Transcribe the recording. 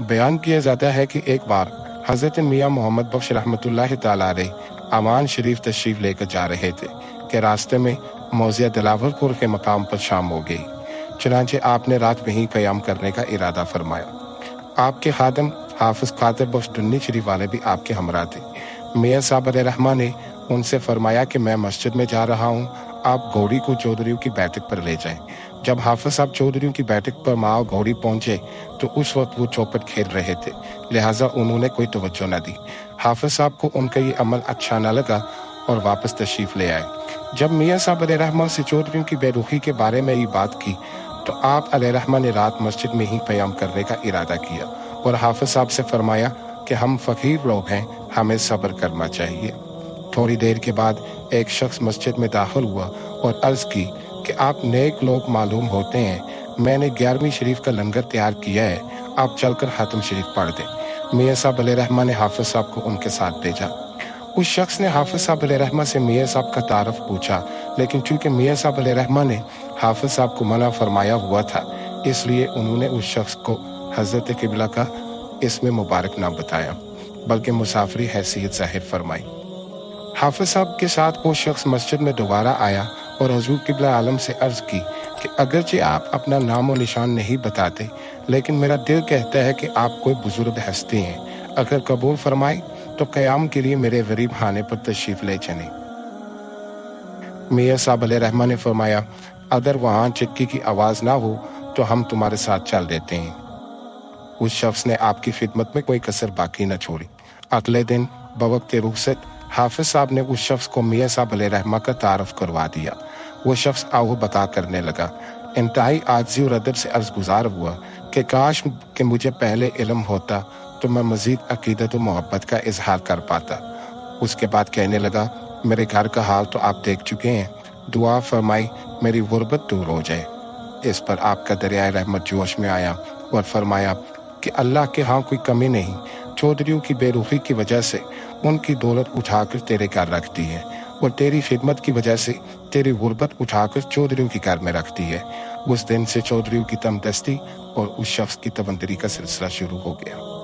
بیان کیا جاتا ہے کہ ایک بار حضرت میاں محمد بخش رحمۃ اللہ تعالیٰ علیہ امان شریف تشریف لے کر جا رہے تھے کہ راستے میں موضع دلاور پور کے مقام پر شام ہو گئی۔ چنانچہ آپ نے رات وہیں قیام کرنے کا ارادہ فرمایا۔ آپ کے خادم حافظ خاطر بخش ڈنی شریف والے بھی آپ کے ہمراہ تھے۔ میاں صاحب علیہ رحمٰ نے ان سے فرمایا کہ میں مسجد میں جا رہا ہوں، آپ گھوڑی کو چودھریوں کی بیٹھک پر لے جائیں۔ جب حافظ صاحب چودھریوں کی بیٹھک پر ماؤ گھوڑی پہنچے تو اس وقت وہ چوپٹ کھیل رہے تھے، لہٰذا انہوں نے کوئی توجہ نہ دی۔ حافظ صاحب کو ان کا یہ عمل اچھا نہ لگا اور واپس تشریف لے آئے۔ جب میاں صاحب علیہ رحمٰ سے چودھریوں کی بے رخی کے بارے میں یہ بات کی تو آپ علیہ رحمٰ نے رات مسجد میں ہی قیام کرنے کا ارادہ کیا اور حافظ صاحب سے فرمایا کہ ہم فقیر لوگ ہیں، ہمیں صبر کرنا چاہیے۔ تھوڑی دیر کے بعد ایک شخص مسجد میں داخل ہوا اور عرض کی کہ آپ نیک لوگ معلوم ہوتے ہیں، میں نے 11ویں شریف کا لنگر تیار کیا ہے، آپ چل کر ختم شریف پڑھ دیں۔ میاں صاحب علیہ رحمٰ نے حافظ صاحب کو ان کے ساتھ بھیجا۔ اس شخص نے حافظ صاحب علیہ رحمٰ سے میاں صاحب کا تعارف پوچھا، لیکن چونکہ میاں صاحب علیہ رحمٰ نے حافظ صاحب کو منع فرمایا ہوا تھا، اس لیے انہوں نے اس شخص کو حضرت قبلہ کا اسم مبارک نہ بتایا بلکہ مسافری حیثیت ظاہر فرمائی۔ حافظ صاحب کے ساتھ وہ شخص مسجد میں دوبارہ آیا اور حضور قبلہ عالم سے عرض کی کہ اگرچہ آپ اپنا نام و نشان نہیں بتاتے، لیکن میرا دل کہتا ہے کہ آپ کوئی بزرگ ہستی ہیں، اگر قبول فرمائے تو قیام کے لیے میرے غریب خانے پر تشریف لے چلیں۔ میاں صاحب علیہ رحمٰ نے فرمایا، اگر وہاں چکی کی آواز نہ ہو تو ہم تمہارے ساتھ چل دیتے ہیں۔ اس شخص نے آپ کی خدمت میں کوئی کسر باقی نہ چھوڑی۔ اگلے دن بوقت رخصت حافظ صاحب نے اس شخص کو میاں صاحب علیہ رحمٰ کا تعارف کروا دیا۔ وہ شخص آہو بتا کرنے لگا، انتہائی عاجزی اور ادب سے عرض گزار ہوا کہ کاش کہ مجھے پہلے علم ہوتا تو میں مزید عقیدت و محبت کا اظہار کر پاتا۔ اس کے بعد کہنے لگا، میرے گھر کا حال تو آپ دیکھ چکے ہیں، دعا فرمائی میری غربت دور ہو جائے۔ اس پر آپ کا دریائے رحمت جوش میں آیا اور فرمایا کہ اللہ کے ہاں کوئی کمی نہیں، چودھریوں کی بے رخی کی وجہ سے ان کی دولت اٹھا کر تیرے گھر رکھ دی ہے اور تیری خدمت کی وجہ سے تیری غربت اٹھا کر چودھریوں کے گھر میں رکھ دی ہے۔ اس دن سے چودھریوں کی تم دستی اور اس شخص کی تبندری کا سلسلہ شروع ہو گیا۔